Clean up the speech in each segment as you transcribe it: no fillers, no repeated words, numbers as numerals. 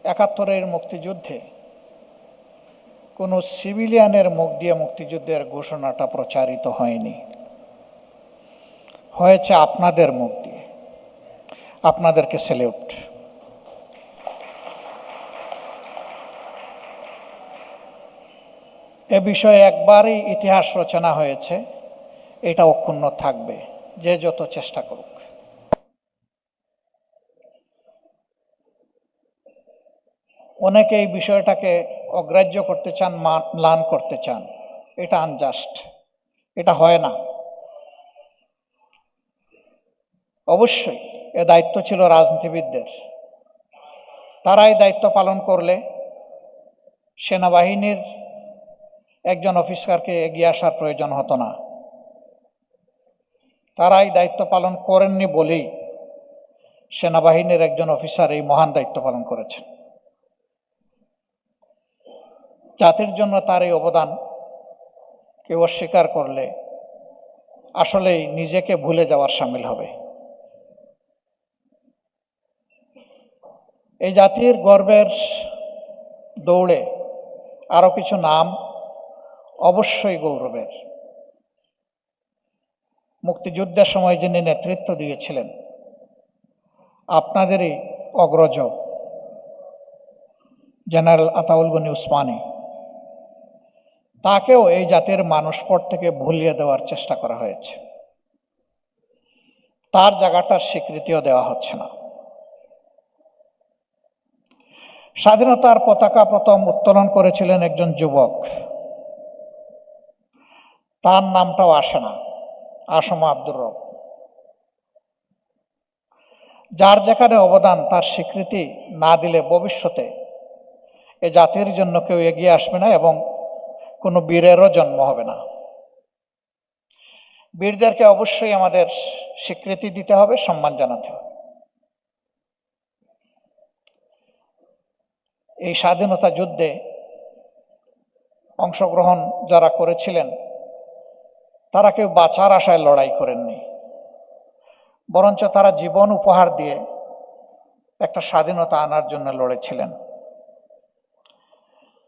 একাত্তরের মুক্তিযুদ্ধে কোনো সিভিলিয়ানের মুখ দিয়ে মুক্তিযুদ্ধের ঘোষণাটা প্রচারিত হয়নি, হয়েছে আপনাদের মুখ দিয়ে। আপনাদেরকে স্যালিউট। এ বিষয়ে একবারই ইতিহাস রচনা হয়েছে, এটা অক্ষুণ্ণ থাকবে, যে যত চেষ্টা করুক। অনেকে এই বিষয়টাকে অগ্রাহ্য করতে চান, ম্লান করতে চান। এটা আনজাস্ট, এটা হয় না। অবশ্যই এ দায়িত্ব ছিল রাজনীতিবিদদের। তারাই দায়িত্ব পালন করলে সেনাবাহিনীর একজন অফিসারকে এগিয়ে আসার প্রয়োজন হতো না। তারাই দায়িত্ব পালন করেননি বলেই সেনাবাহিনীর একজন অফিসার এই মহান দায়িত্ব পালন করেছেন। জাতির জন্য তার এই অবদান কেউ অস্বীকার করলে আসলেই নিজেকে ভুলে যাওয়ার শামিল হবে। এই জাতির গর্বের দৌড়ে আরো কিছু নাম অবশ্যই গৌরবের। মুক্তিযুদ্ধের সময় যিনি নেতৃত্ব দিয়েছিলেন, আপনাদেরই অগ্রজ জেনারেল আতাউল গনি উসমানী, তাকেও এই জাতির মানসপট থেকে ভুলিয়ে দেওয়ার চেষ্টা করা হয়েছে। তার জায়গাটার স্বীকৃতিও দেওয়া হচ্ছে না। স্বাধীনতার পতাকা প্রথম উত্তোলন করেছিলেন একজন যুবক, তার নামটাও আসে না, আসম আব্দুর রব। যার যেখানে অবদান তার স্বীকৃতি না দিলে ভবিষ্যতে এ জাতির জন্য কেউ এগিয়ে আসবে না এবং কোনো বীরেরও জন্ম হবে না। বীরদেরকে অবশ্যই আমাদের স্বীকৃতি দিতে হবে, সম্মান জানাতে হবে। এই স্বাধীনতা যুদ্ধে অংশগ্রহণ যারা করেছিলেন তারা কেউ বাঁচার আশায় লড়াই করেননি, বরঞ্চ তারা জীবন উপহার দিয়ে একটা স্বাধীনতা আনার জন্য লড়েছিলেন।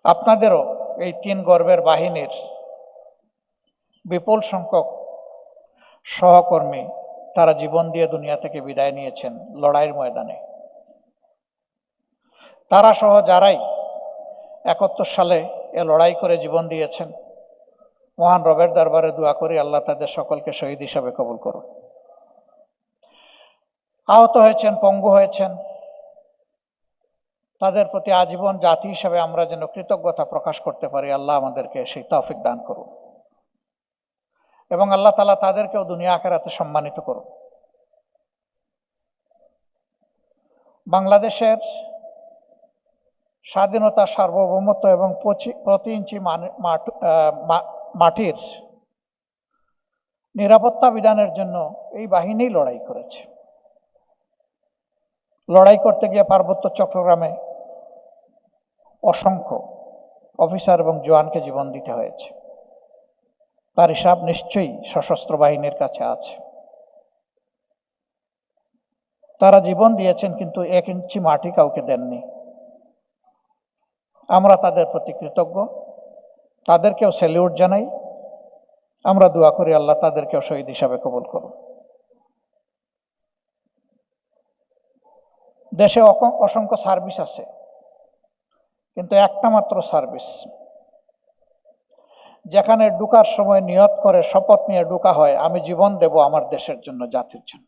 আপনাদেরও এই তিন গর্বের বাহিনীর বিপুল সংখ্যক সহকর্মী তারা জীবন দিয়ে দুনিয়া থেকে বিদায় নিয়েছেন লড়াইয়ের ময়দানে। তারা সহ যারাই 71 সালে এ লড়াই করে জীবন দিয়েছেন, মহান রবের দরবারে দোয়া করি আল্লাহ তাদের সকলকে শহীদ হিসাবে কবুল করুন। আহত হয়েছেন, পঙ্গু হয়েছেন, তাদের প্রতি আজীবন জাতি হিসাবে আমরা যেন কৃতজ্ঞতা প্রকাশ করতে পারি, আল্লাহ আমাদেরকে সেই তৌফিক দান করুন এবং আল্লাহ তাআলা তাদেরকেও দুনিয়া আখিরাতে সম্মানিত করুন। বাংলাদেশের স্বাধীনতা, সার্বভৌমত্ব এবং প্রতি ইঞ্চি মাটির নিরাপত্তা বিধানের জন্য এই বাহিনী লড়াই করেছে। লড়াই করতে গিয়ে পার্বত্য চট্টগ্রামে অসংখ্য অফিসার এবং জওয়ানকে জীবন দিতে হয়েছে। তার হিসাব নিশ্চয়ই সশস্ত্র বাহিনীর কাছে আছে। তারা জীবন দিয়েছেন কিন্তু 1 ইঞ্চি মাটি কাউকে দেননি। আমরা তাদের প্রতি কৃতজ্ঞ, তাদেরকেও স্যালিউট জানাই। আমরা দোয়া করি আল্লাহ তাদেরকেও শহীদ হিসাবে কবুল করুন। দেশে অসংখ্য সার্ভিস আছে, কিন্তু একটা মাত্র সার্ভিস যেখানে ঢুকার সময় নিয়ত করে শপথ নিয়ে ঢুকা হয়, আমি জীবন দেব আমার দেশের জন্য, জাতির জন্য।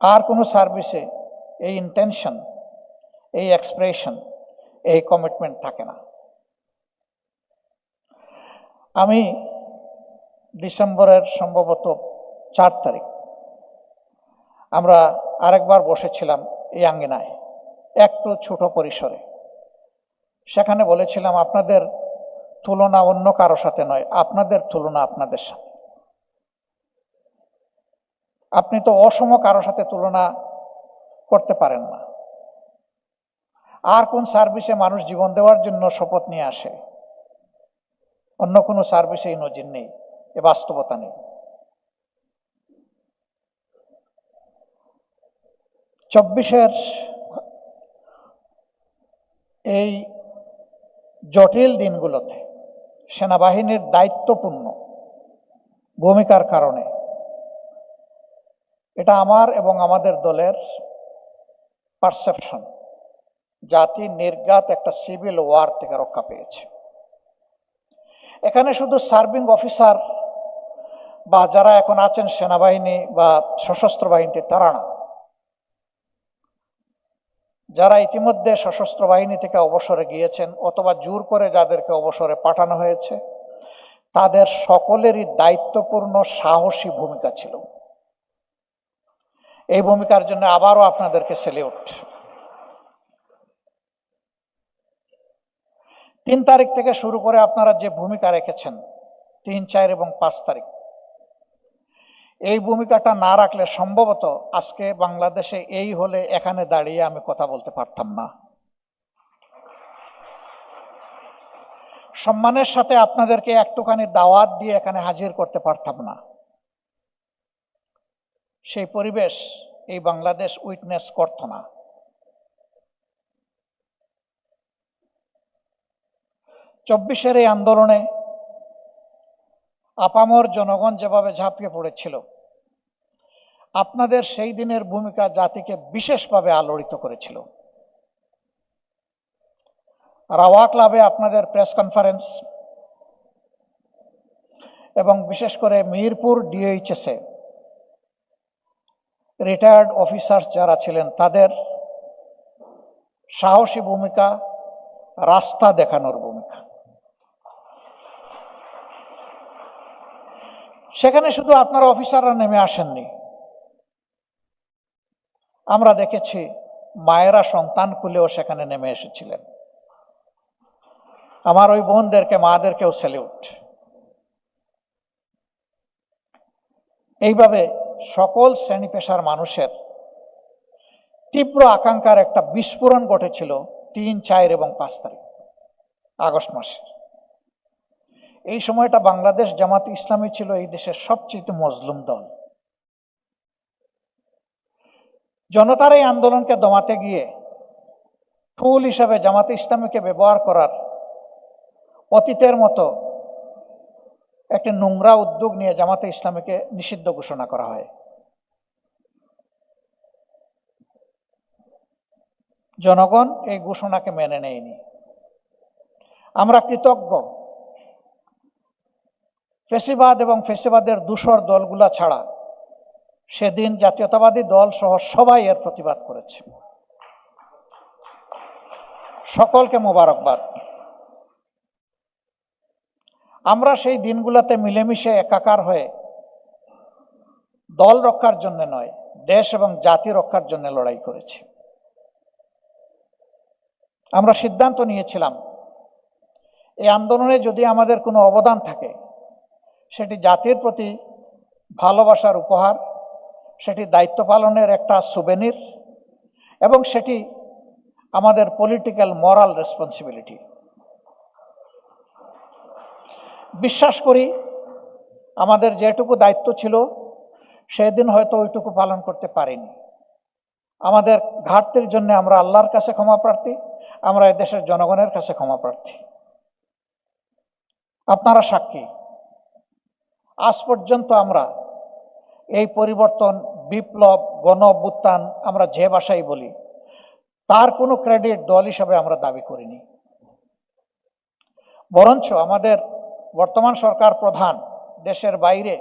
আর কোনো সার্ভিসে এই ইন্টেনশন, এই এক্সপ্রেশন, এই কমিটমেন্ট থাকে না। আমি ডিসেম্বরের সম্ভবত 4 তারিখ আমরা আরেকবার বসেছিলাম এই আঙ্গিনায়, একটু ছোট পরিসরে। সেখানে বলেছিলাম আপনাদের তুলনা অন্য কারো সাথে নয়, আপনাদের তুলনা আপনাদের সাথে। আপনি তো অসম কারো সাথে তুলনা করতে পারেন না। আর কোন সার্ভিসে মানুষ জীবন দেওয়ার জন্য শপথ নিয়ে আসে? অন্য কোনো সার্ভিসে এই নজির নেই, এ বাস্তবতা নেই। 24-এর এই জটিল দিনগুলোতে সেনাবাহিনীর দায়িত্বপূর্ণ ভূমিকার কারণে এটা আমার এবং আমাদের দলের পারসেপশন, জাতি নির্ঘাত একটা সিভিল ওয়ার থেকে রক্ষা পেয়েছে। এখানে শুধু সার্ভিং অফিসার বা যারা এখন আছেন সেনাবাহিনী বা সশস্ত্র বাহিনীতে তারা না, যারা ইতিমধ্যে সশস্ত্র বাহিনী থেকে অবসরে গিয়েছেন অথবা জোর করে যাদেরকে অবসরে পাঠানো হয়েছে, তাদের সকলেরই দায়িত্বপূর্ণ সাহসী ভূমিকা ছিল। এই ভূমিকার জন্য আবারও আপনাদেরকে স্যালিউট। 3 তারিখ থেকে শুরু করে আপনারা যে ভূমিকা রেখেছেন 3, 4 এবং 5 তারিখ, এই ভূমিকাটা না রাখলে সম্ভবত আজকে বাংলাদেশে এই হলে এখানে দাঁড়িয়ে আমি কথা বলতে পারতাম না। সম্মানের সাথে আপনাদেরকে একটুখানি দাওয়াত দিয়ে এখানে হাজির করতে পারতাম না। সেই পরিবেশ এই বাংলাদেশ উইটনেস করত না। চব্বিশের এই আন্দোলনে আপামর জনগণ যেভাবে ঝাঁপিয়ে পড়েছিল, আপনাদের সেই দিনের ভূমিকা জাতিকে বিশেষভাবে আলোড়িত করেছিল। রাওয়া ক্লাবে আপনাদের প্রেস কনফারেন্স এবং বিশেষ করে মিরপুর ডিএইচএসে রিটায়ার্ড অফিসার্স যারা ছিলেন তাদের সাহসী ভূমিকা, রাস্তা দেখানোর ভূমিকা, সেখানে শুধু আপনারা অফিসাররা নেমে আসেননি, আমরা দেখেছি মায়েরা সন্তান কুলেও সেখানে নেমে এসেছিলেন। আমার ওই বোনদেরকে, মাদেরকেও স্যালিউট। এইভাবে সকল শ্রেণী পেশার মানুষের তীব্র আকাঙ্ক্ষার একটা বিস্ফোরণ ঘটেছিল 3, 4 এবং 5 তারিখ আগস্ট মাসে। এই সময়টা বাংলাদেশ জামাত ইসলামী ছিল এই দেশের সবচেয়ে মজলুম দল। জনতার এই আন্দোলনকে দমাতে গিয়ে টুল হিসাবে জামাতে ইসলামীকে ব্যবহার করার অতীতের মতো একটি নোংরা উদ্যোগ নিয়ে জামাতে ইসলামীকে নিষিদ্ধ ঘোষণা করা হয়। জনগণ এই ঘোষণাকে মেনে নেয়নি। আমরা কৃতজ্ঞ, ফ্যাসিবাদ এবং ফ্যাসিবাদের দূষর দলগুলা ছাড়া সেদিন জাতীয়তাবাদী দল সহ সবাই এর প্রতিবাদ করেছে। সকলকে মোবারকবাদ। আমরা সেই দিনগুলোতে মিলেমিশে একাকার হয়ে দল রক্ষার জন্য নয়, দেশ এবং জাতি রক্ষার জন্য লড়াই করেছি। আমরা সিদ্ধান্ত নিয়েছিলাম এই আন্দোলনে যদি আমাদের কোনো অবদান থাকে, সেটি জাতির প্রতি ভালোবাসার উপহার, সেটি দায়িত্ব পালনের একটা সুবেনির, এবং সেটি আমাদের পলিটিক্যাল মরাল রেসপন্সিবিলিটি। বিশ্বাস করি আমাদের যেটুকু দায়িত্ব ছিল সেদিন হয়তো ওইটুকু পালন করতে পারিনি। আমাদের ঘাটতির জন্য আমরা আল্লাহর কাছে ক্ষমা প্রার্থী, আমরা এই দেশের জনগণের কাছে ক্ষমা প্রার্থী। আপনারা সাক্ষী, আজ পর্যন্ত আমরা এই পরিবর্তন, বিপ্লব, গণ অভ্যুত্থান আমরা যে ভাষায় বলি, তার কোনো ক্রেডিট দল হিসাবে আমরা দাবি করিনি। বরঞ্চ আমাদের বর্তমান সরকার প্রধান দেশের বাইরে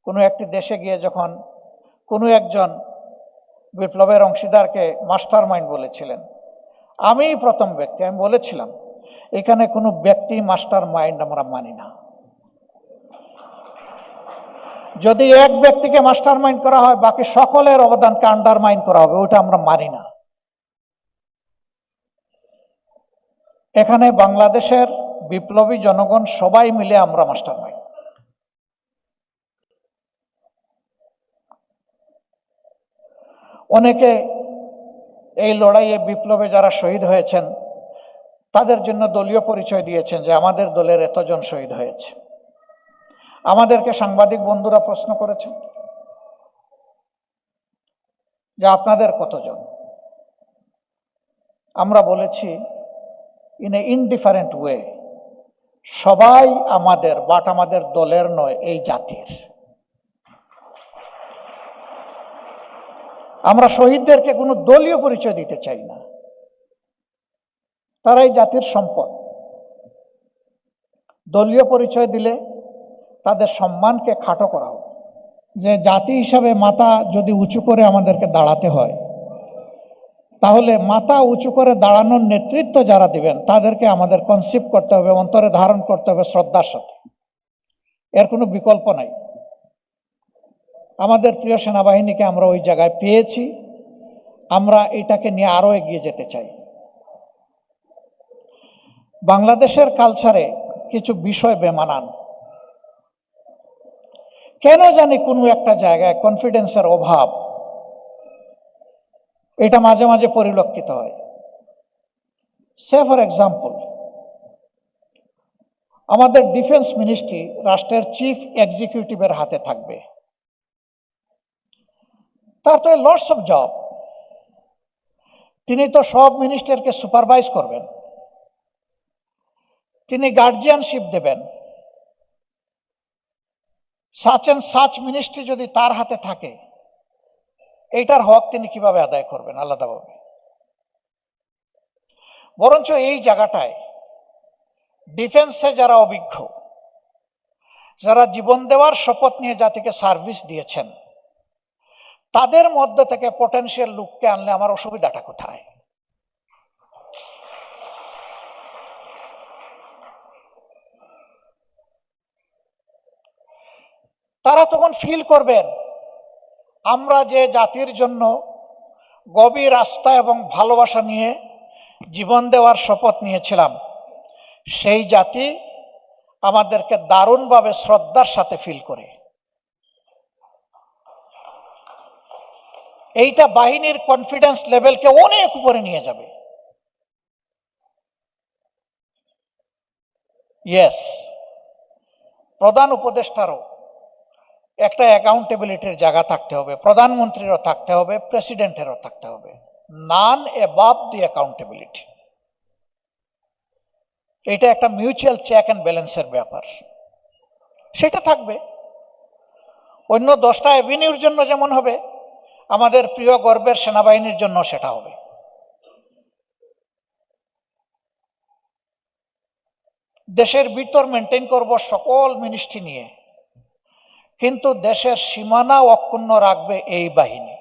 কোনো একটি দেশে গিয়ে যখন কোনো একজন বিপ্লবের অংশীদারকে মাস্টার মাইন্ড বলেছিলেন, আমি প্রথম ব্যক্তি, আমি বলেছিলাম এখানে কোনো ব্যক্তি মাস্টার মাইন্ড আমরা মানি না। যদি এক ব্যক্তিকে মাস্টার মাইন্ড করা হয়, বাকি সকলের অবদানকে আন্ডারমাইন করা হবে, ওটা আমরা মানি না। এখানে বাংলাদেশের বিপ্লবী জনগণ সবাই মিলে আমরা মাস্টার মাইন্ড। অনেকে এই লড়াইয়ে বিপ্লবে যারা শহীদ হয়েছেন তাদের জন্য দলীয় পরিচয় দিয়েছেন যে আমাদের দলের এতজন শহীদ হয়েছে। আমাদেরকে সাংবাদিক বন্ধুরা প্রশ্ন করেছেন যে আপনাদের কতজন। আমরা বলেছি ইন এ ইনডিফারেন্ট ওয়ে, সবাই আমাদের, বাট আমাদের দলের নয়, এই জাতির। আমরা শহীদদেরকে কোনো দলীয় পরিচয় দিতে চাই না, তারা এই জাতির সম্পদ। দলীয় পরিচয় দিলে তাদের সম্মানকে খাটো করা হবে। যে জাতি হিসাবে মাথা যদি উঁচু করে আমাদেরকে দাঁড়াতে হয়, তাহলে মাথা উঁচু করে দাঁড়ানোর নেতৃত্ব যারা দিবেন তাদেরকে আমাদের কনসিভ করতে হবে, অন্তরে ধারণ করতে হবে শ্রদ্ধার সাথে। এর কোনো বিকল্প নাই। আমাদের প্রিয় সেনাবাহিনীকে আমরা ওই জায়গায় পেয়েছি, আমরা এটাকে নিয়ে আরো এগিয়ে যেতে চাই। বাংলাদেশের কালচারে কিছু বিষয় বেমানান, কেন জানি কোনো একটা জায়গায় কনফিডেন্সের অভাব, এটা মাঝে মাঝে পরিলক্ষিত হয়। সে ফর এক্সাম্পল, আমাদের ডিফেন্স মিনিস্ট্রি রাষ্ট্রের চিফ এক্সিকিউটিভের হাতে থাকবে। তার তো লটস অফ জব, তিনি তো সব মিনিস্টারকে সুপারভাইজ করবেন, তিনি গার্জিয়ানশিপ দেবেন। সাচ এন্ড সাচ মিনিস্ট্রি যদি তার হাতে থাকে, এইটার হক তিনি কিভাবে আদায় করবেন আলাদাভাবে? বরঞ্চ এই জায়গাটায় ডিফেন্সে যারা অভিজ্ঞ, যারা জীবন দেওয়ার শপথ নিয়ে জাতিকে সার্ভিস দিয়েছেন, তাদের মধ্যে থেকে পটেনশিয়াল লোককে আনলে আমার অসুবিধাটা কোথায়? তারা তখন ফিল করবেন আমরা যে জাতির জন্য গভীর আস্থা এবং ভালোবাসা নিয়ে জীবন দেওয়ার শপথ নিয়েছিলাম, সেই জাতি আমাদেরকে দারুণভাবে শ্রদ্ধার সাথে ফিল করে। এইটা বাহিনীর কনফিডেন্স লেভেলকে অনেক উপরে নিয়ে যাবে। ইয়েস, প্রধান উপদেষ্টারও একটা অ্যাকাউন্টেবিলিটির জায়গা থাকতে হবে, প্রধানমন্ত্রীরও থাকতে হবে, প্রেসিডেন্টেরও থাকতে হবে। নান অ্যাবাভ দি অ্যাকাউন্টেবিলিটি। এটা একটা মিউচুয়াল চেক অ্যান্ড ব্যালেন্সের ব্যাপার, সেটা থাকবে। অন্য 10টা অ্যাভিনিউর জন্য যেমন হবে, আমাদের প্রিয় গর্বের সেনাবাহিনীর জন্য সেটা হবে। দেশের ভিতর মেনটেন করব সকল মিনিস্ট্রি নিয়ে, কিন্তু দেশের সীমানা অক্ষুণ্ণ রাখবে এই বাহিনী।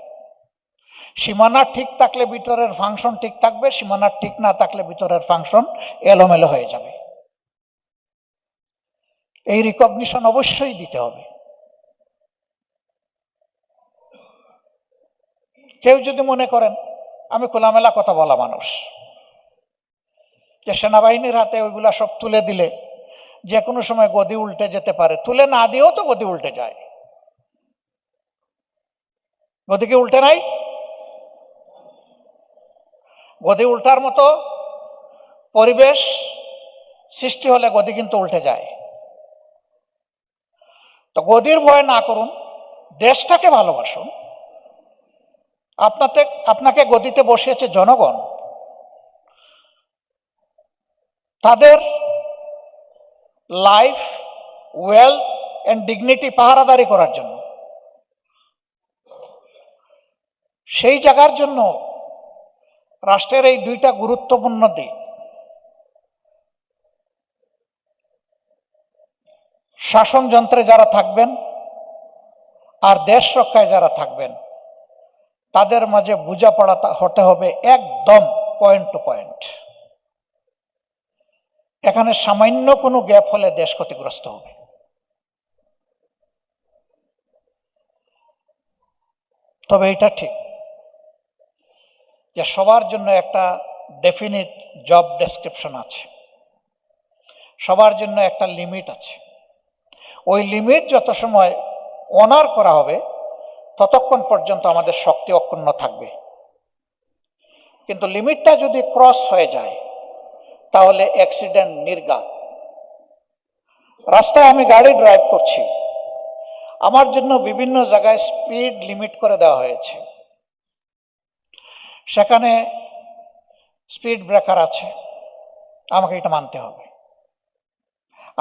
সীমানা ঠিক থাকলে ভিতরের ফাংশন ঠিক থাকবে, সীমানা ঠিক না থাকলে ভিতরের ফাংশন এলোমেলো হয়ে যাবে। এই রিকগনিশন অবশ্যই দিতে হবে। কেউ যদি মনে করেন আমি খোলামেলা কথা বলা মানুষ, যে সেনাবাহিনীর হাতে ওইগুলা সব তুলে দিলে যে কোনো সময় গদি উল্টে যেতে পারে, তুলে না দিয়েও তো গদি উল্টে যায়। গদি কি উল্টে নাই? গদি উল্টার মতো পরিবেশ সৃষ্টি হলে গদি কিন্তু উল্টে যায়। তো গদির ভয় না করুন, দেশটাকে ভালোবাসুন। আপনাকে গদিতে বসিয়েছে জনগণ, তাদের লাইফ, ওয়েলথ এন্ড ডিগনিটি পাহারাদারি করার জন্য। সেই জায়গার জন্য রাষ্ট্রের এই 2টা গুরুত্বপূর্ণ দিক, শাসন যন্ত্রে যারা থাকবেন আর দেশ রক্ষায় যারা থাকবেন, তাদের মাঝে বোঝাপড়া হতে হবে একদম পয়েন্ট টু পয়েন্ট। এখানে সামান্য কোনো গ্যাপ হলে দেশ ক্ষতিগ্রস্ত হবে। তবে এটা ঠিক যে সবার জন্য একটা ডেফিনিট জব ডেসক্রিপশন আছে, সবার জন্য একটা লিমিট আছে। ওই লিমিট যত সময় অনার করা হবে ততক্ষণ পর্যন্ত আমাদের শক্তি অক্ষুণ্ণ থাকবে। কিন্তু লিমিটটা যদি ক্রস হয়ে যায় তাহলে অ্যাক্সিডেন্ট নির্ঘাত। রাস্তায় আমি গাড়ি ড্রাইভ করছি, আমার জন্য বিভিন্ন জায়গায় স্পিড লিমিট করে দেওয়া হয়েছে। সেখানে স্পিড ব্রেকার আছে, আমাকে এটা মানতে হবে।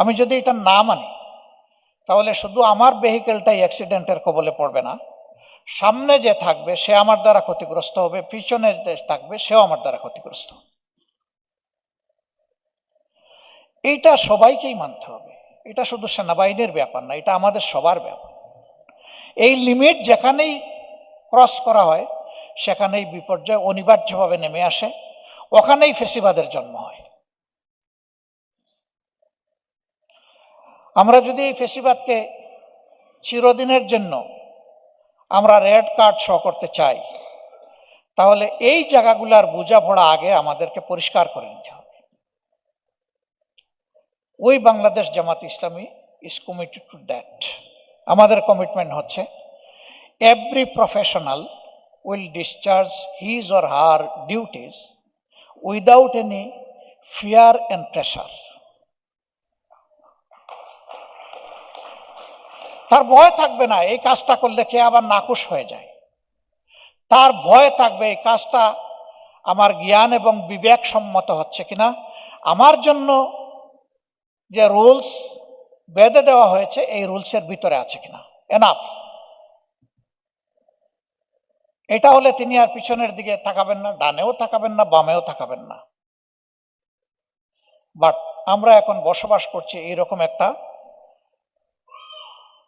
আমি যদি এটা না মানি তাহলে শুধু আমার ভেহিকেলটাই অ্যাক্সিডেন্টের কবলে পড়বে না, সামনে যে থাকবে সে আমার দ্বারা ক্ষতিগ্রস্ত হবে, পিছনে যে থাকবে সেও আমার দ্বারা ক্ষতিগ্রস্ত। এইটা সবাইকেই মানতে হবে। এটা শুধু সেনাবাহিনীর ব্যাপার না, এটা আমাদের সবার ব্যাপার। এই লিমিট যেখানেই ক্রস করা হয় সেখানেই বিপর্যয় অনিবার্যভাবে নেমে আসে, ওখানেই ফেসিবাদের জন্ম হয়। আমরা যদি এই ফেসিবাদকে চিরদিনের জন্য আমরা রেড কার্ড শো করতে চাই, তাহলে এই জায়গাগুলার বোঝাপড়া আগে আমাদেরকে পরিষ্কার করে নিতে হবে। ওই Bangladesh Jamaat Islami is committed to that. আমাদের কমিটমেন্ট হচ্ছে every professional will discharge his or her duties without any fear and pressure. তার ভয় থাকবে না এই কাজটা করলে কে আবার নাখুশ হয়ে যায়। তার ভয় থাকবে এই কাজটা আমার জ্ঞান এবং বিবেক সম্মত হচ্ছে কিনা, আমার জন্য যে রুলস বেঁধে দেওয়া হয়েছে এই রুলসের ভিতরে আছে কিনা, এনাফ। এটা হলে তিনি আর পিছনের দিকে তাকাবেন না, ডানেও তাকাবেন না, বামেও তাকাবেন না। বাট আমরা এখন বসবাস করছি এইরকম একটা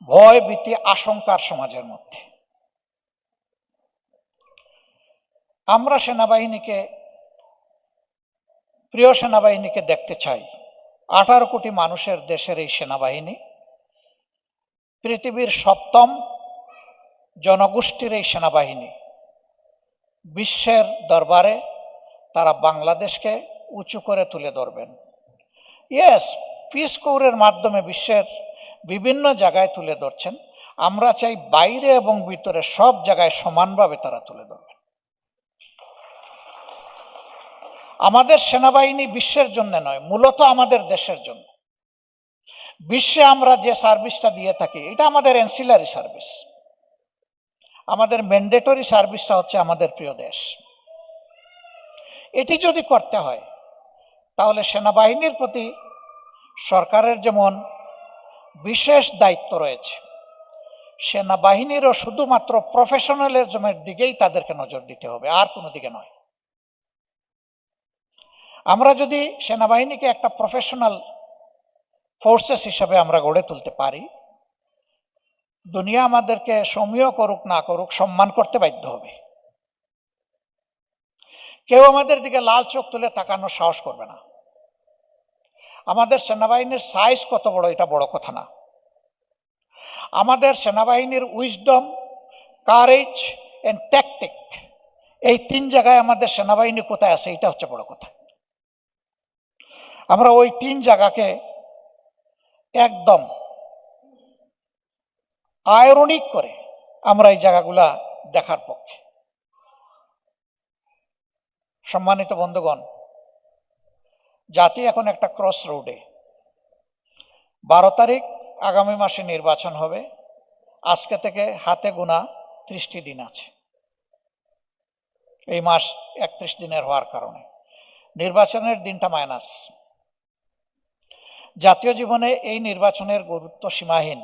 ভয় ভীতি আশঙ্কার সমাজের মধ্যে। আমরা সেনাবাহিনীকে, প্রিয় সেনাবাহিনীকে দেখতে চাই। 18 কোটি মানুষের দেশের এই সেনাবাহিনী, পৃথিবীর 7ম জনগোষ্ঠীর এই সেনাবাহিনী, বিশ্বের দরবারে তারা বাংলাদেশকে উঁচু করে তুলে ধরবেন। ইয়েস, পিস কোরের মাধ্যমে বিশ্বের বিভিন্ন জায়গায় তুলে ধরছেন। আমরা চাই বাইরে এবং ভিতরে সব জায়গায় সমানভাবে তারা তুলে ধরবেন। আমাদের সেনাবাহিনী বিশ্বের জন্য নয়, মূলত আমাদের দেশের জন্য। বিশ্বে আমরা যে সার্ভিসটা দিয়ে থাকি এটা আমাদের অ্যান্সিলারি সার্ভিস। আমাদের ম্যান্ডেটরি সার্ভিসটা হচ্ছে আমাদের প্রিয় দেশ। এটি যদি করতে হয় তাহলে সেনাবাহিনীর প্রতি সরকারের যেমন বিশেষ দায়িত্ব রয়েছে, সেনাবাহিনীরও শুধুমাত্র প্রফেশনালিজমের দিকেই তাদেরকে নজর দিতে হবে, আর কোনো দিকে নয়। আমরা যদি সেনাবাহিনীকে একটা প্রফেশনাল ফোর্সেস হিসাবে আমরা গড়ে তুলতে পারি, দুনিয়া আমাদেরকে সমীহ করুক না করুক সম্মান করতে বাধ্য হবে। কেউ আমাদের দিকে লাল চোখ তুলে তাকানোর সাহস করবে না। আমাদের সেনাবাহিনীর সাইজ কত বড় এটা বড় কথা না। আমাদের সেনাবাহিনীর উইজডম, কারেজ এন্ড ট্যাকটিক, এই 3 জায়গায় আমাদের সেনাবাহিনী কোথায় আছে এটা হচ্ছে বড় কথা। আমরা ওই 3 জায়গাকে একদম আয়রনিক করে আমরা এই জায়গাগুলা দেখার পক্ষে। সম্মানিত বন্ধুগণ, জাতি এখন একটা ক্রস রোডে। 12 তারিখ আগামী মাসে নির্বাচন হবে। আজকে থেকে হাতে গোনা 30টি দিন আছে। এই মাস 31 দিনের হওয়ার কারণে নির্বাচনের দিনটা মাইনাস। জাতীয় জীবনে এই নির্বাচনের গুরুত্ব সীমাহীন।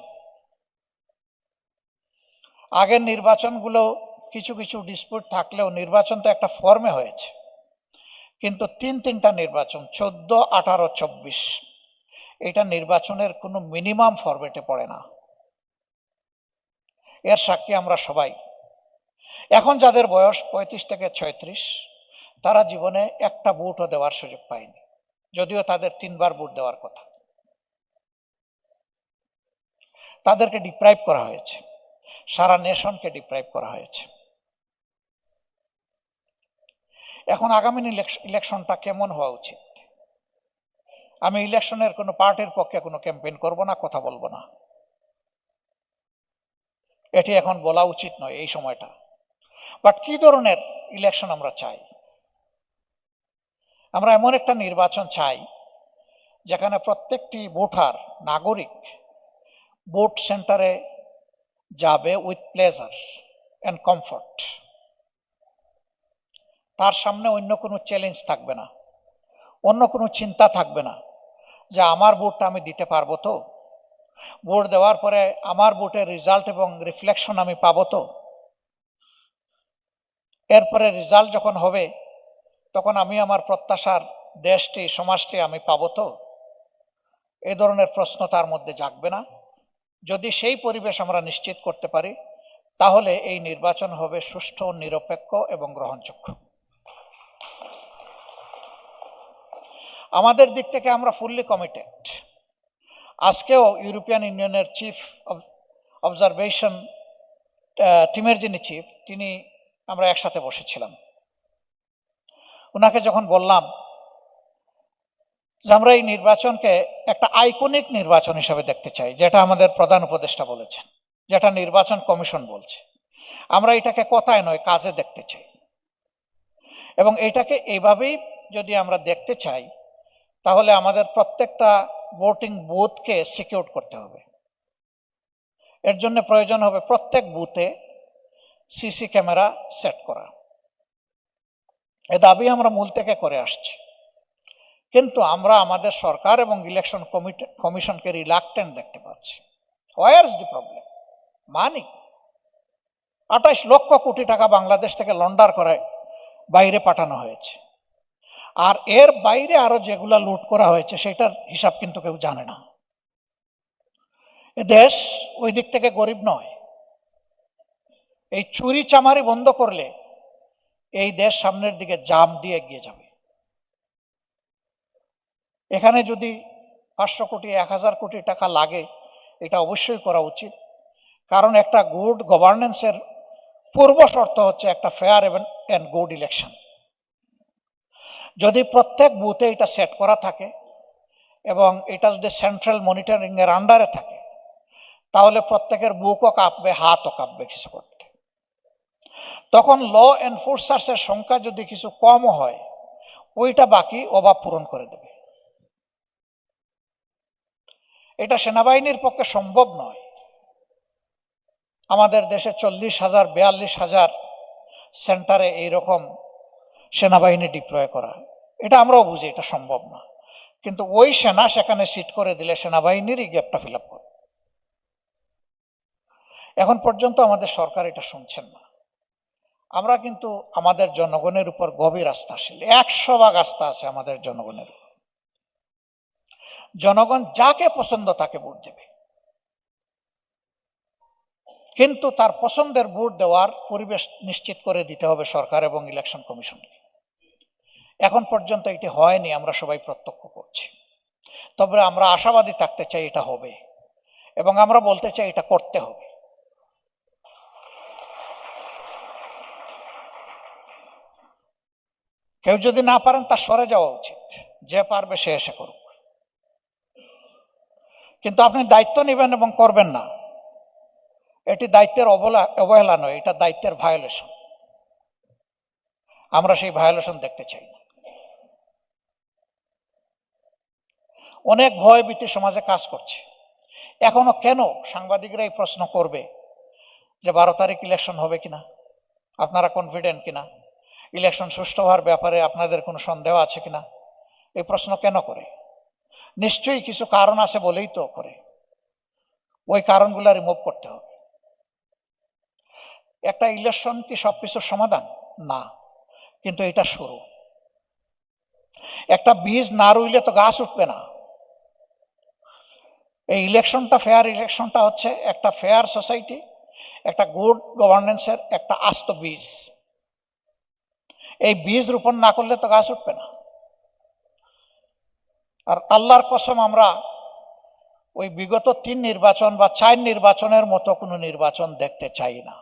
আগের নির্বাচনগুলো কিছু কিছু ডিসপিউট থাকলেও নির্বাচন তো একটা ফর্মে হয়েছে, কিন্তু 3টা নির্বাচন 14, 18, 24 এটা নির্বাচনের কোনো মিনিমাম ফরম্যাটে পড়ে না। এর সাক্ষী আমরা সবাই। এখন যাদের বয়স 35 থেকে 36 তারা জীবনে একটা ভোটও দেওয়ার সুযোগ পায়নি, যদিও তাদের 3বার ভোট দেওয়ার কথা। তাদেরকে ডিপ্রাইভ করা হয়েছে, সারা নেশনকে ডিপ্রাইভ করা হয়েছে। এখন আগামী ইলেকশনটা কেমন হওয়া উচিত? আমি ইলেকশনের কোনো পার্টির পক্ষে কোনো ক্যাম্পেইন করব না, কথা বলবো না, এটি এখন বলা উচিত নয় এই সময়টা। বাট কি ধরনের ইলেকশন আমরা চাই? আমরা এমন একটা নির্বাচন চাই যেখানে প্রত্যেকটি ভোটার, নাগরিক ভোট সেন্টারে যাবে উইথ প্লেজার এন্ড কমফর্ট। তার সামনে অন্য কোনো চ্যালেঞ্জ থাকবে না, অন্য কোনো চিন্তা থাকবে না যে আমার ভোটটা আমি দিতে পারবো তো, ভোট দেওয়ার পরে আমার ভোটের রেজাল্ট এবং রিফ্লেকশন আমি পাবো তো, এরপরে রেজাল্ট যখন হবে তখন আমি আমার প্রত্যাশার দেশটি সমাজটি আমি পাবো তো, এই ধরনের প্রশ্ন তার মধ্যে জাগবে না। যদি সেই পরিবেশ আমরা নিশ্চিত করতে পারি তাহলে এই নির্বাচন হবে সুষ্ঠু, নিরপেক্ষ এবং গ্রহণযোগ্য। আমাদের দিক থেকে আমরা ফুললি কমিটেড। আজকেও ইউরোপিয়ান ইউনিয়নের চিফ অবজারভেশন টিমের যিনি চিফ, তিনি আমরা একসাথে বসেছিলাম। ওনাকে যখন বললাম যে আমরা এই নির্বাচনকে একটা আইকনিক নির্বাচন হিসেবে দেখতে চাই, যেটা আমাদের প্রধান উপদেষ্টা বলেছেন, যেটা নির্বাচন কমিশন বলছে, আমরা এটাকে কথায় নয় কাজে দেখতে চাই। এবং এটাকে এইভাবেই যদি আমরা দেখতে চাই তাহলে আমাদের প্রত্যেকটা ভোটিং বুথকে সিকিউর করতে হবে। এর জন্য প্রয়োজন হবে প্রত্যেক বুথে সিসি ক্যামেরা সেট করা। এ দাবি আমরা মূল থেকে করে আসছি, কিন্তু আমরা আমাদের সরকার এবং ইলেকশন কমিশনকে রিলাক্টেন্ট দেখতে পাচ্ছি। Where is the problem? মানি 28 লক্ষ কোটি টাকা বাংলাদেশ থেকে লন্ডার করে বাইরে পাঠানো হয়েছে, আর এর বাইরে আরো যেগুলা লুট করা হয়েছে সেটার হিসাব কিন্তু কেউ জানে না। এ দেশ ওই দিক থেকে গরিব নয়। এই চুরি চামারি বন্ধ করলে এই দেশ সামনের দিকে জাম দিয়ে এগিয়ে যাবে। এখানে যদি 500 কোটি 1000 কোটি টাকা লাগে, এটা অবশ্যই করা উচিত, কারণ একটা গুড গভর্নেন্সের পূর্ব শর্ত হচ্ছে একটা ফেয়ার এন্ড গুড ইলেকশন। যদি প্রত্যেক বুথে এটা সেট করা থাকে এবং এটা যদি সেন্ট্রাল মনিটরিং এর আন্ডারে থাকে তাহলে প্রত্যেকের বুকও কাঁপবে, হাতও কাঁপবে কিছু করতে। তখন ল এনফোর্সার্সের সংখ্যা যদি কিছু কম হয়, ওইটা বাকি অভাব পূরণ করে দেবে। এটা সেনাবাহিনীর পক্ষে সম্ভব নয় আমাদের দেশে 40,000 42,000 সেন্টারে এইরকম সেনাবাহিনী ডিপ্লয় করা। এটা আমরাও বুঝি এটা সম্ভব না, কিন্তু ওই সেনা সেখানে সিট করে দিলে সেনাবাহিনীরই গ্যাপটা ফিল আপ করে। এখন পর্যন্ত আমাদের সরকার এটা শুনছেন না। আমরা কিন্তু আমাদের জনগণের উপর গভীর আস্থাশীল, 100% আস্থা আছে আমাদের জনগণের। জনগণ যাকে পছন্দ তাকে ভোট দেবে, কিন্তু তার পছন্দের ভোট দেওয়ার পরিবেশ নিশ্চিত করে দিতে হবে সরকার এবং ইলেকশন কমিশনকে। এখন পর্যন্ত এটি হয়নি, আমরা সবাই প্রত্যক্ষ করছি। তবে আমরা আশাবাদী থাকতে চাই এটা হবে, এবং আমরা বলতে চাই এটা করতে হবে। কেউ যদি না পারেন তার সরে যাওয়া উচিত, যে পারবে সে এসে করুক। কিন্তু আপনি দায়িত্ব নেবেন এবং করবেন না, এটি দায়িত্বের অবহেলা নয়, এটা দায়িত্বের ভায়োলেশন। আমরা সেই ভায়োলেশন দেখতে চাই না। অনেক ভয় ভীতি সমাজে কাজ করছে। এখনো কেন সাংবাদিকরা এই প্রশ্ন করবে যে 12 তারিখ ইলেকশন হবে কিনা, আপনারা কনফিডেন্ট কিনা, ইলেকশন সুষ্ঠু হওয়ার ব্যাপারে আপনাদের কোনো সন্দেহ আছে কিনা? এই প্রশ্ন কেন করে? নিশ্চয়ই কিছু কারণ আছে বলেই তো করে। ওই কারণগুলো রিমুভ করতে হবে। একটা ইলেকশন কি সবকিছুর সমাধান? না, কিন্তু এটা শুরু। একটা বীজ না রইলে তো গাছ উঠবে না। এই ইলেকশনটা, ফেয়ার ইলেকশনটা হচ্ছে একটা ফেয়ার সোসাইটি, একটা গুড গভর্নেন্সের একটা আস্ত বীজ। এই বীজ রোপণ না করলে তো গাছ উঠবে না। আর আল্লাহর কসম, আমরা ওই বিগত 3 নির্বাচন বা 4 নির্বাচনের মতো কোনো নির্বাচন দেখতে চাই না।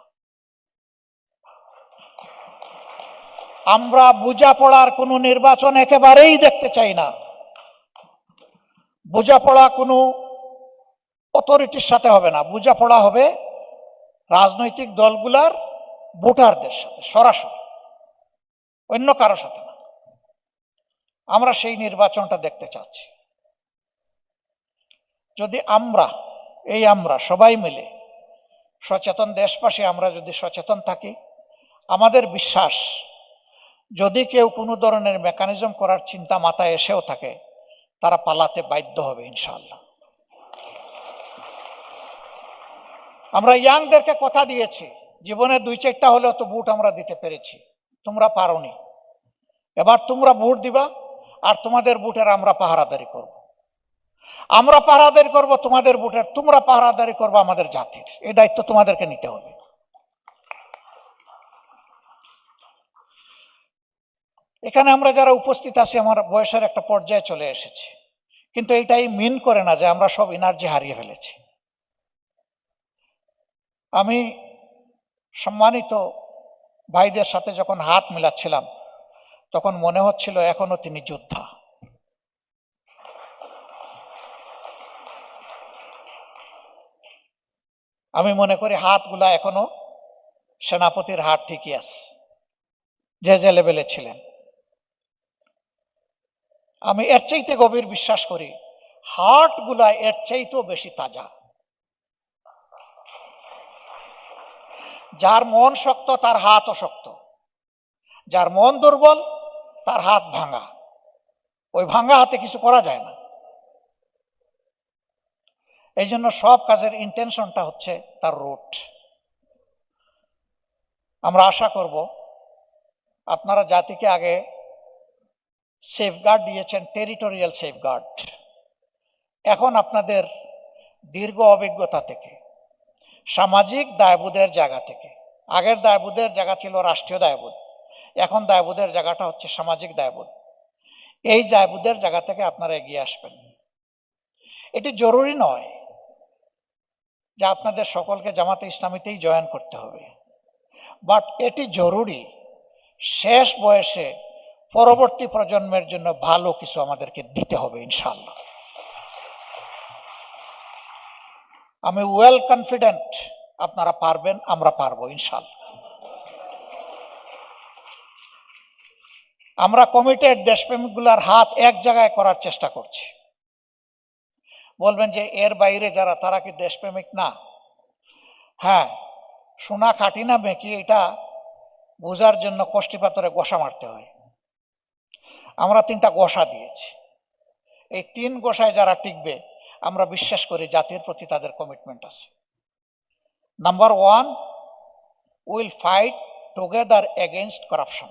আমরা বোঝাপড়ার কোনো নির্বাচন একেবারেই দেখতে চাই না। বোঝাপড়া কোনো অথরিটির সাথে হবে না, বোঝাপড়া হবে রাজনৈতিক দলগুলার ভোটারদের সাথে সরাসরি, অন্য কারো সাথে না। আমরা সেই নির্বাচনটা দেখতে চাচ্ছি। যদি আমরা সবাই মিলে সচেতন দেশবাসী, আমরা যদি সচেতন থাকি, আমাদের বিশ্বাস যদি কেউ কোনো ধরনের মেকানিজম করার চিন্তা মাথায় এসেও থাকে, তারা পালাতে বাধ্য হবে ইনশাআল্লাহ। আমরা ইয়াংদেরকে কথা দিয়েছি, জীবনে 2-4টা হলেও তো ভোট আমরা দিতে পেরেছি, তোমরা পারোনি। এবার তোমরা ভোট দিবা, আর তোমাদের ভোটের আমরা পাহারাদারি করব। আমরা পাহারাদারি করব তোমাদের ভোটের, তোমরা পাহারাদারি করবো আমাদের জাতির। এই দায়িত্ব তোমাদেরকে নিতে হবে। এখানে আমরা যারা উপস্থিত আছি, আমার বয়সের একটা পর্যায়ে চলে এসেছি, কিন্তু এটাই মিন করে না যে আমরা সব এনার্জি হারিয়ে ফেলেছি। আমি সম্মানিত ভাইদের সাথে যখন হাত মিলাচ্ছিলাম, তখন মনে হচ্ছিল এখনো তিনি যোদ্ধা। আমি মনে করি হাতগুলা এখনো সেনাপতির হাত ঠিকই আছে, যে যে লেভেলে ছিলেন। আমি এর চাইতে গভীর বিশ্বাস করি, হার্টগুলা এর চাইতেও বেশি তাজা। যার মন শক্ত তার হাতও শক্ত, যার মন দুর্বল তার হাত ভাঙা। ওই ভাঙা হাতে কিছু করা যায় না। এই জন্য সব কাজের ইন্টেনশনটা হচ্ছে তার রুট। আমরা আশা করব আপনারা জাতিকে আগে সেফগার্ড দিয়েছেন, টেরিটোরিয়াল সেফগার্ড। এখন আপনাদের দীর্ঘ অভিজ্ঞতা থেকে, সামাজিক দায়বোধের জায়গা থেকে, আগের দায়বোধের জায়গা ছিল রাষ্ট্রীয় দায়বোধ, এখন দায়বোধের জায়গাটা হচ্ছে সামাজিক দায়বোধ। এই দায়বোধের জায়গা থেকে আপনারা এগিয়ে আসবেন। এটি জরুরি নয় যে আপনাদের সকলকে জামাতে ইসলামীতেই জয়েন করতে হবে, বাট এটি জরুরি শেষ বয়সে পরবর্তী প্রজন্মের জন্য ভালো কিছু আমাদেরকে দিতে হবে ইনশাআল্লাহ। আমি ওয়েল কনফিডেন্ট আপনারা পারবেন, আমরা পারবো ইনশাআল্লাহ। আমরা কমিটেড দেশপ্রেমিকগুলার হাত এক জায়গায় করার চেষ্টা করছি। বলবেন যে এর বাইরে যারা, তারা কি দেশপ্রেমিক না? হ্যাঁ, সোনা খাঁটি না মেকি, এটা বোঝার জন্য কষ্টি পাথরে গোসা মারতে হয়। আমরা 3টা গোসা দিয়েছি। এই 3 গোসায় যারা টিকবে, আমরা বিশ্বাস করি জাতির প্রতি তাদের কমিটমেন্ট আছে। Number 1, will fight together against corruption.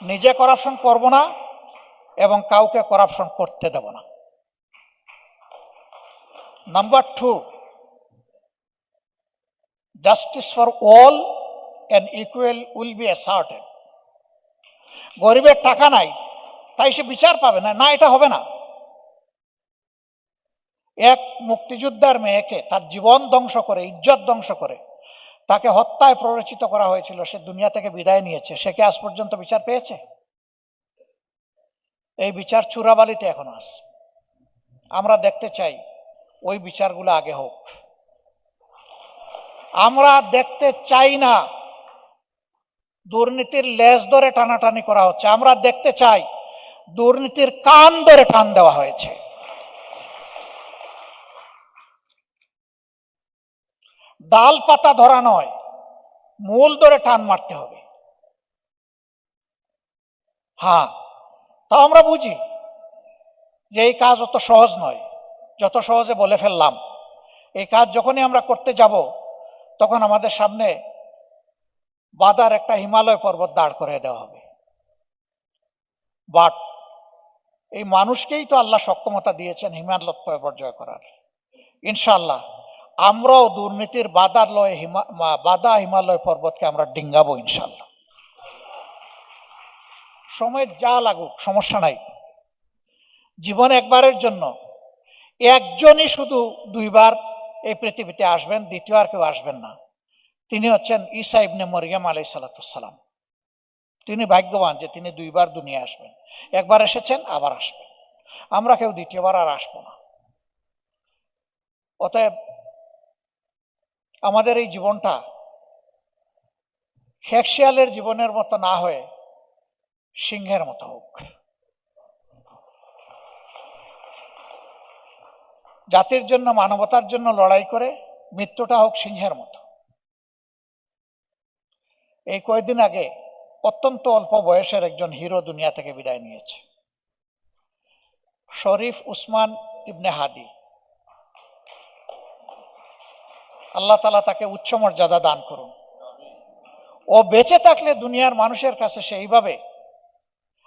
নিজে করাপশন করব না এবং কাউকে করাপশন করতে দেব না। Number 2, justice for all and equal will be asserted. গরিবের টাকা নাই তাই সে বিচার পাবে না, না, এটা হবে না। এক মুক্তিযোদ্ধার মেয়েকে তার জীবন ধ্বংস করে, ইজ্জত ধ্বংস করে, তাকে হত্যায় প্ররোচিত করা হয়েছিল, সে দুনিয়া থেকে বিদায় নিয়েছে, সে কি আজ পর্যন্ত বিচার পেয়েছে? এই বিচার চূড়াবালিতে এখনো আছে। আমরা দেখতে চাই ওই বিচারগুলো আগে হোক। আমরা দেখতে চাই না দুর্নীতির লেজ ধরে টানাটানি করা হচ্ছে। আমরা দেখতে চাই দুর্নীতির কান ধরে টান দেওয়া হয়েছে। ডাল পাতা ধরা নয়, মূল ধরে টান মারতে হবে। হ্যাঁ, তা আমরা বুঝি যে এই কাজ অত সহজ নয়, যত সহজে বলে ফেললাম। এই কাজ যখনই আমরা করতে যাব, তখন আমাদের সামনে বাধার একটা হিমালয় পর্বত দাঁড় করে দেওয়া হবে। বাট এই মানুষকেই তো আল্লাহ সক্ষমতা দিয়েছেন হিমালয় পর্বত জয় করার। ইনশাআল্লাহ আমরাও দুর্নীতির বাধা হিমালয় পর্বতকে আমরা ডিঙ্গাবো ইনশাআল্লাহ। সময় যা লাগুক সমস্যা নাই। জীবন একবারের জন্য, একজনই শুধু 2বার এই পৃথিবীতে আসবেন, দ্বিতীয় আর কেউ আসবেন না। তিনি হচ্ছেন ঈসা ইবনে মরিয়ম আলাইহিস সালাম। তিনি ভাগ্যবান যে তিনি 2বার দুনিয়া আসবেন। একবার এসেছেন, আবার আসবেন। আমরা কেউ দ্বিতীয়বার আর আসবো না। অতএব আমাদের এই জীবনটা খেকশিয়ালের জীবনের মতো না হয়ে সিংহের মতো হোক। জাতির জন্য, মানবতার জন্য লড়াই করে মৃত্যুটা হোক সিংহের মতো। এই কয়েকদিন আগে অত্যন্ত অল্প বয়সের একজন হিরো দুনিয়া থেকে বিদায় নিয়েছে। শরীফ উসমান ইবনে হাদি, আল্লাহ তাআলা তাকে উচ্চ মর্যাদা দান করুন। ও বেঁচে থাকলে দুনিয়ার মানুষের কাছে সেইভাবে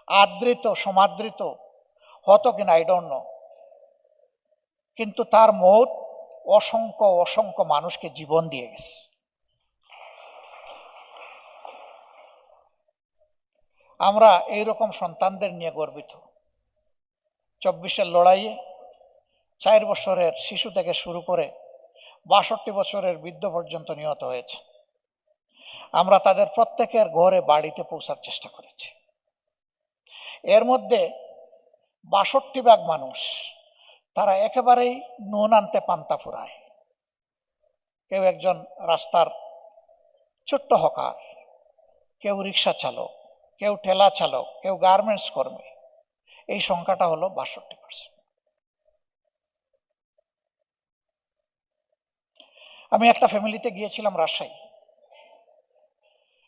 আদৃত সমাদৃত হতো কিনা আই ডোন্ট নো, কিন্তু তার মৌত অসংখ্য অসংখ্য মানুষকে জীবন দিয়ে গেছে। আমরা এইরকম সন্তানদের নিয়ে গর্বিত। 24-এর লড়াইয়ে 4 বছরের শিশু থেকে শুরু করে 62 বছরের বৃদ্ধ পর্যন্ত নিহত হয়েছে। আমরা তাদের প্রত্যেকের ঘরে বাড়িতে পৌঁছার চেষ্টা করেছি। এর মধ্যে 62 ভাগ মানুষ তারা একেবারেই নুন আনতে পান্তা ফুরায়। কেউ একজন রাস্তার ছোট্ট হকার, কেউ রিক্সা চালক, কেউ ঠেলা চালক, কেউ গার্মেন্টস কর্মী। এই সংখ্যাটা হলো 62%। আমি একটা ফ্যামিলিতে গিয়েছিলাম রাজশাহী।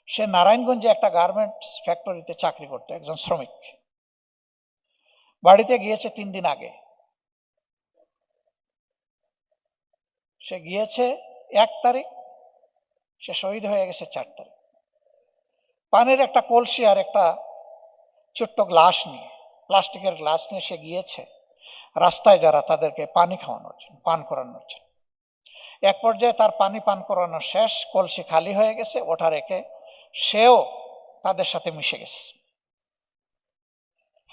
সে নারায়ণগঞ্জে একটা গার্মেন্টস ফ্যাক্টরিতে চাকরি করতো, একজন শ্রমিক। বাড়িতে গিয়েছে 3 দিন আগে। সে গিয়েছে 1 তারিখ, সে শহীদ হয়ে গেছে 4 তারিখ। পানির একটা কলসি আর একটা ছোট্ট গ্লাস নিয়ে, প্লাস্টিকের গ্লাস নিয়ে সে গিয়েছে রাস্তায় যারা তাদেরকে পানি খাওয়ানোর জন্য, পান করানোর জন্য। এক পর্যায়ে তার পানি পান করানো শেষ, কলসি খালি হয়ে গেছে, ওঠা রেখে সেও তাদের সাথে মিশে গেছে।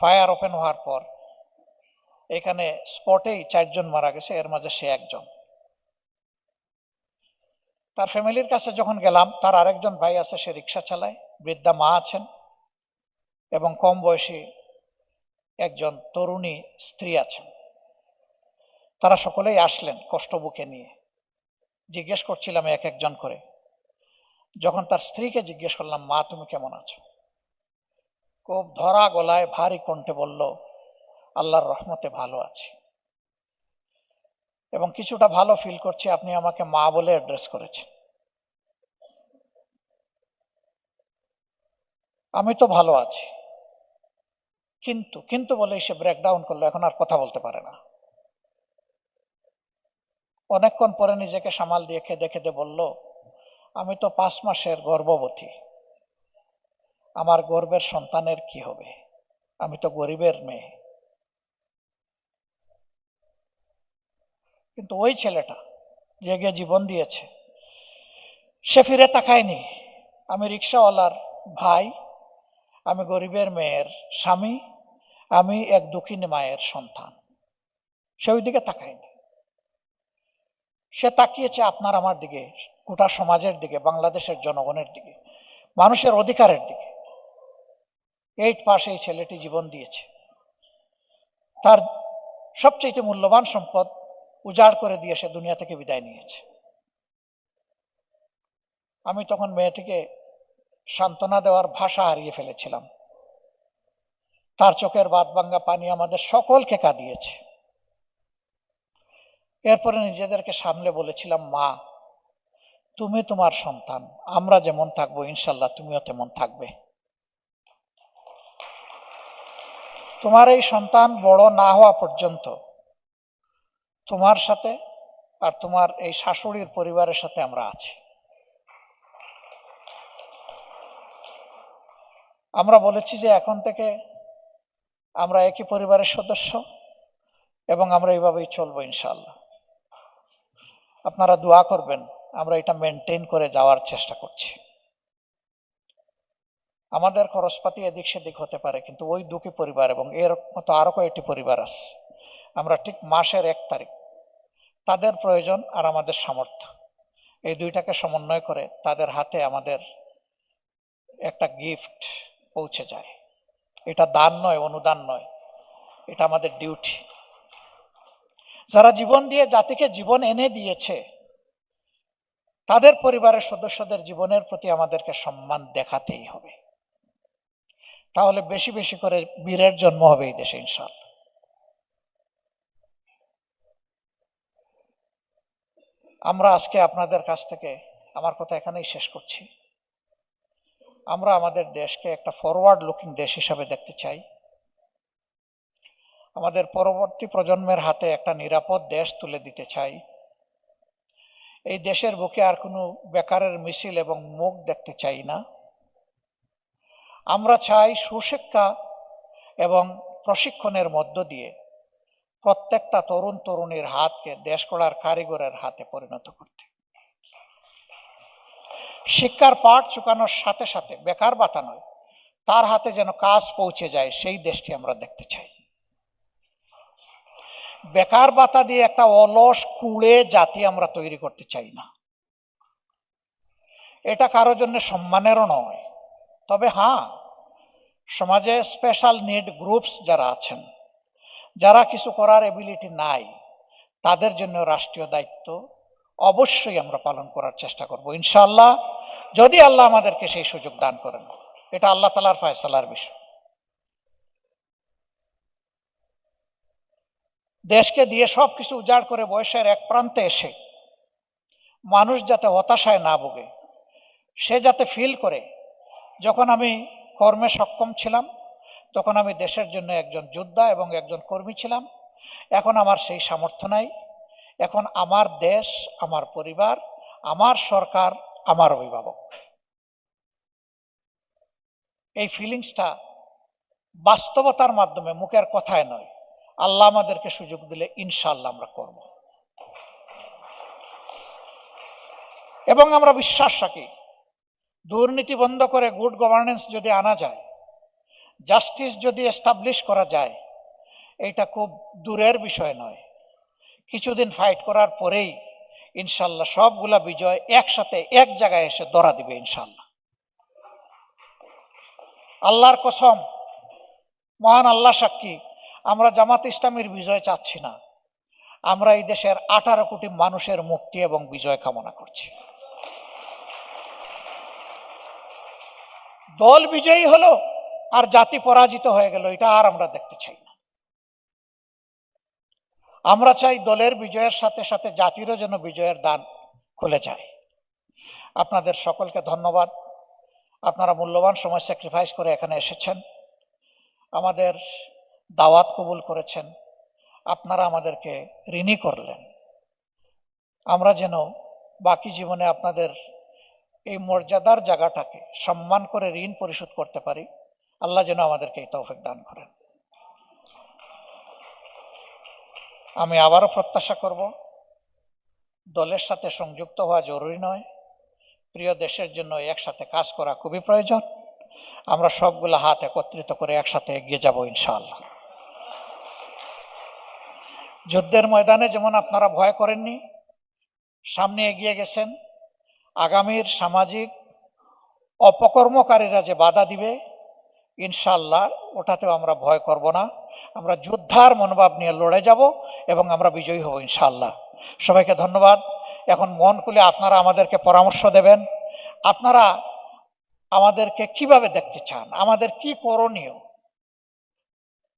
ফায়ার ওপেন হওয়ার পর এখানে স্পটেই 4 জন মারা গেছে, এর মাঝে সে একজন। তার ফ্যামিলির কাছে যখন গেলাম, তার আরেকজন ভাই আছে, সে রিক্সা চালায়, বৃদ্ধা মা আছেন এবং কম বয়সী একজন তরুণী স্ত্রী আছেন। তারা সকলেই আসলেন কষ্ট বুকে নিয়ে। জিজ্ঞেস করছিলাম এক একজন করে। যখন তার স্ত্রীকে জিজ্ঞেস করলাম, মা তুমি কেমন আছো, খুব ধরা গলায় ভারী কণ্ঠে বলল, আল্লাহর রহমতে ভালো আছি এবং কিছুটা ভালো ফিল করছি, আপনি আমাকে মা বলে অ্যাড্রেস করেছেন। আমি তো ভালো আছি, কিন্তু কিন্তু বলে সে ব্রেকডাউন করলো, এখন আর কথা বলতে পারে না। অনেকক্ষণ পরে নিজেকে সামাল দিয়ে কেঁদে কেঁদে বলল, আমি তো 5 মাসের গর্ভবতী, আমার গর্ভের সন্তানের কি হবে, আমি তো গরিবের মেয়ে। কিন্তু ওই ছেলেটা যে গিয়ে জীবন দিয়েছে, সে ফিরে তাকায়নি। আমি রিক্সাওয়ালার ভাই, আমি গরিবের মেয়ের স্বামী, আমি এক দুঃখিনী মায়ের সন্তান। সে ওই দিকে তাকায়নি। সে তাকিয়েছে আপনার আমার দিকে, গোটা সমাজের দিকে, বাংলাদেশের জনগণের দিকে, মানুষের অধিকারের দিকে। 8 পাস এই ছেলেটি জীবন দিয়েছে। তার সবচেয়ে মূল্যবান সম্পদ উজাড় করে দিয়ে সে দুনিয়া থেকে বিদায় নিয়েছে। আমি তখন মেয়েটিকে সান্ত্বনা দেওয়ার ভাষা হারিয়ে ফেলেছিলাম। তার চোখের বাদ ভাঙ্গা পানি আমাদের সকলকে কাঁদিয়েছে। এরপরে নিজেদেরকে সামলে বলেছিলাম, মা তুমি তোমার সন্তান, আমরা যেমন থাকবো ইনশাল্লাহ তুমিও তেমন থাকবে। তোমার এই সন্তান বড় না হওয়া পর্যন্ত তোমার সাথে আর তোমার এই শাশুড়ির পরিবারের সাথে আমরা আছি। আমরা বলেছি যে এখন থেকে আমরা একই পরিবারের সদস্য এবং আমরা এইভাবেই চলবো ইনশাআল্লাহ। আপনারা দোয়া করবেন, আমরা এটা মেনটেন করে যাওয়ার চেষ্টা করছি। আমাদের খরচপাতি এদিক সেদিক হতে পারে, কিন্তু ওই দুটি পরিবার এবং এর মতো আরো কয়েকটি পরিবার আছে, আমরা ঠিক মাসের 1 তারিখ তাদের প্রয়োজন আর আমাদের সামর্থ্য এই দুইটাকে সমন্বয় করে তাদের হাতে আমাদের একটা গিফট পৌঁছে যায়। এটা দান নয়, অনুদান নয়, এটা আমাদের ডিউটি। যারা জীবন দিয়ে জাতিকে জীবন এনে দিয়েছে, তাদের পরিবারের সদস্যদের জীবনের প্রতি আমাদেরকে সম্মান দেখাতেই হবে। তাহলে বেশি বেশি করে বীরের জন্ম হবে এই দেশে ইনশাআল্লাহ। আমরা আজকে আপনাদের কাছ থেকে, আমার কথা এখানেই শেষ করছি, আমরা আমাদের দেশকে একটা ফরওয়ার্ড লুকিং দেশ হিসাবে দেখতে চাই। আমাদের পরবর্তী প্রজন্মের হাতে একটা নিরাপদ দেশ তুলে দিতে চাই। এই দেশের বুকে আর কোনো বেকারের মিছিল এবং মুখ দেখতে চাই না। আমরা চাই সুশিক্ষা এবং প্রশিক্ষণের মধ্য দিয়ে প্রত্যেকটা তরুণ তরুণীর হাতকে দেশ গড়ার কারিগরের হাতে পরিণত করতে। শিক্ষার পাঠ চুকানোর সাথে সাথে বেকার ভাতা নয়, তার হাতে যেন কাজ পৌঁছে যায়, সেই দেশটি আমরা দেখতে চাই। বেকার ভাতা দিয়ে একটা অলস কুড়ে জাতি আমরা তৈরি করতে চাই না। এটা কারো জন্য সম্মানেরও নয়। তবে হ্যাঁ, সমাজে স্পেশাল নিড গ্রুপস যারা আছেন, যারা কিছু করার এবিলিটি নাই, তাদের জন্য রাষ্ট্রীয় দায়িত্ব অবশ্যই আমরা পালন করার চেষ্টা করব ইনশাআল্লাহ, যদি আল্লাহ আমাদেরকে সেই সুযোগ দান করেন। এটা আল্লাহ তাআলার ফয়সালার বিষয়। দেশকে দিয়ে সবকিছু উজাড় করে বয়সের এক প্রান্তে এসে মানুষ যাতে হতাশায় না ভোগে, সে যাতে ফিল করে যখন আমি কর্মে সক্ষম ছিলাম তখন আমি দেশের জন্য একজন যোদ্ধা এবং একজন কর্মী ছিলাম, এখন আমার সেই সামর্থ্য নাই, এখন আমার দেশ, আমার পরিবার, আমার সরকার আমার অভিভাবক। এই ফিলিংসটা বাস্তবতার মাধ্যমে, মুখের কথায় নয়, আল্লাহ আমাদেরকে সুযোগ দিলে ইনশাআল্লাহ আমরা করব। এবং আমরা বিশ্বাস রাখি দুর্নীতি বন্ধ করে গুড গভর্নেন্স যদি আনা যায়, জাস্টিস যদি এস্টাবলিশ করা যায়, এটা খুব দূরের বিষয় নয়। কিছুদিন ফাইট করার পরেই ইনশাআল্লাহ সবগুলা বিজয় একসাথে এক জায়গায় এসে ধরা দিবে ইনশাআল্লাহ। আল্লাহর কসম, মহান আল্লাহ সাক্ষী, আমরা জামাত ইসলামীর বিজয় চাচ্ছি না, আমরা এই দেশের 18 কোটি মানুষের মুক্তি এবং বিজয় কামনা করছি। দল বিজয়ী হলো আর জাতি পরাজিত হয়ে গেল, এটা আর আমরা দেখতে চাই না। আমরা চাই দলের বিজয়ের সাথে সাথে জাতিরও যেন বিজয়ের দ্বার খুলে যায়। আপনাদের সকলকে ধন্যবাদ। আপনারা মূল্যবান সময় স্যাক্রিফাইস করে এখানে এসেছেন, আমাদের দাওয়াত কবুল করেছেন, আপনারা আমাদেরকে ঋণী করলেন। আমরা যেন বাকি জীবনে আপনাদের এই মর্যাদার জায়গাটাকে সম্মান করে ঋণ পরিশোধ করতে পারি, আল্লাহ যেন আমাদেরকে এই তৌফিক দান করেন। আমি আবারও প্রত্যাশা করব, দলের সাথে সংযুক্ত হওয়া জরুরি নয়, প্রিয় দেশের জন্য একসাথে কাজ করা খুবই প্রয়োজন। আমরা সবগুলো হাত একত্রিত করে একসাথে এগিয়ে যাব ইনশাআল্লাহ। যুদ্ধের ময়দানে যেমন আপনারা ভয় করেননি, সামনে এগিয়ে গেছেন, আগামীর সামাজিক অপকর্মকারীরা যে বাধা দিবে ইনশাআল্লাহ ওটাতেও আমরা ভয় করব না, আমরা যোদ্ধার মনোভাব নিয়ে লড়ে যাব এবং আমরা বিজয়ী হব ইনশাআল্লাহ। সবাইকে ধন্যবাদ। এখন মন খুলে আপনারা আমাদেরকে পরামর্শ দেবেন, আপনারা আমাদেরকে কিভাবে দেখতে চান, আমাদের কি করণীয়।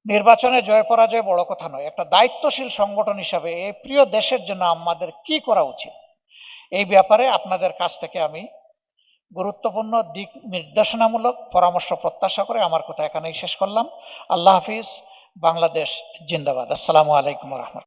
নির্বাচনে জয় পরাজয় বড় কথা নয়, একটা দায়িত্বশীল সংগঠন হিসাবে এই প্রিয় দেশের জন্য আমাদের কি করা উচিত, এই ব্যাপারে আপনাদের কাছ থেকে আমি গুরুত্বপূর্ণ দিক নির্দেশনামূলক পরামর্শ প্রত্যাশা করে আমার কথা এখানেই শেষ করলাম। আল্লাহ হাফিজ। বাংলাদেশ জিন্দাবাদ। আসসালামু আলাইকুম ওয়া রাহমাতুল্লাহ।